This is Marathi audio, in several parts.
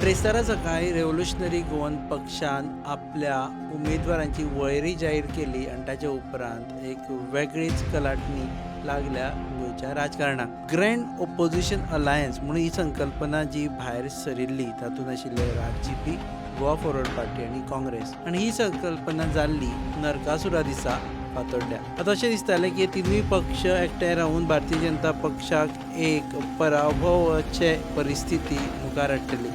ट्रेसारा सकाळी रेव्होल्युशनरी गोवन पक्षान आपल्या उमेदवारांची वळेरी जाहीर केली आणि ताच्या उपरांत एक वेगळीच कलाटणी लागल्या गोंयच्या राजकारणात. ग्रँड ओपोजिशन अलायन्स म्हणून ही संकल्पना जी भायर सरिल्ली तातूंत आशिल्ले आरजीपी, गोवा फॉरवर्ड पार्टी आनी काँग्रेस, आनी ही संकल्पना जाल्ली नरकासुरा दिसा फातोड्ड्या. आतां अशें दिसतालें की तिनूय पक्ष एकठांय रावन भारतीय जनता पक्षाक एक पराभवाचे परिस्थिती मुखार हाडटली.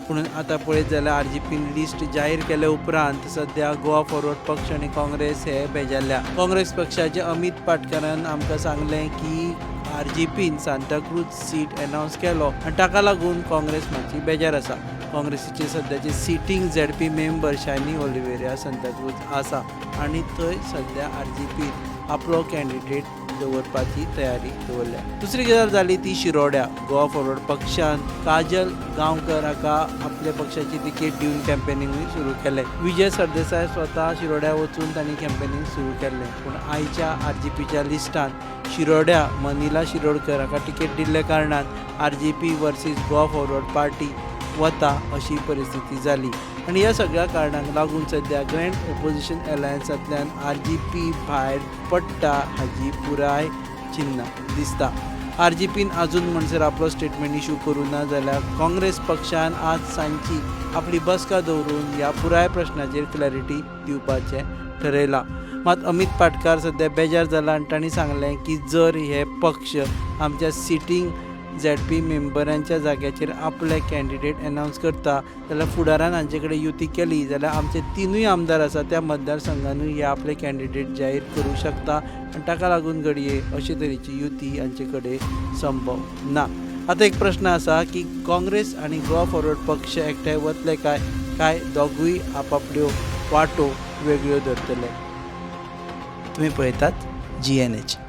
पूण आतां पळयत जाल्यार आरजीपीन लिस्ट जाहीर केल्या उपरांत सध्या गोवा फॉरवर्ड पक्ष आनी काँग्रेस हे बेजारल्या. काँग्रेस पक्षाचे अमित पाटकरान आमकां सांगलें की आरजीपीन सांताक्रूज सीट अनावन्स केलो आनी ताका लागून काँग्रेस मातशी बेजार आसा. काँग्रेसीचे सद्याचे sitting ZP member Shaini Oliveira Santacruz आसा आनी थंय सद्या आरजीपीन आपलो कॅन्डिडेट दवरपाची तयारी दवरल्या. दुसरी गजाल जाली ती शिरोड्या. गोवा फॉरवर्ड पक्षान काजल गांवकर हाका आपल्या पक्षाची तिकेट दिवन कॅम्पेनिंगूय सुरू केलें. विजय सरदेसाय स्वता शिरोड्या वचून तांणी कॅम्पेनिंग सुरू केल्लें. पूण आयच्या आरजीपीच्या लिस्टान शिरोड्या मनिला शिरोडकर हाका तिकेट दिल्ल्या कारणान RGP versus Goa forward party वता अशी परिस्थिती जाली. आनी ह्या सगळ्या कारणांक लागून सद्या ग्रँड ओपोजिशन अलायन्सांतल्यान आरजीपी भायर पडटा हाची पुराय चिन्ह दिसता. आरजीपीन आजून म्हणसर आपलो स्टेटमेंट इश्यू करूं ना जाल्यार काँग्रेस पक्षान आज सांजची आपली बसका दवरून ह्या पुराय प्रश्नाचेर क्लॅरिटी दिवपाचें ठरयलां. मात अमित पाटकार सद्या बेजार जाला आनी तांणी सांगलें की जर हे पक्ष आमच्या सिटींग झेडपी मेंबरांच्या जाग्याचेर आपले कॅन्डिडेट अनावन्स करता जाल्यार फुडारान हांचे कडेन युती केली जाल्यार आमचे तिनूय आमदार आसा त्या मतदारसंघानूय हे आपले कॅन्डिडेट जाहीर करूं शकता आनी ताका लागून घडये अशे तरेची युती हांचे कडेन संभव ना. आतां एक प्रश्न आसा की काँग्रेस आनी गोवा फॉरवर्ड पक्ष एकठांय वतले काय दोगूय आपापल्यो वाटो वेगळ्यो धरतले. तुमी पळयतात GNH.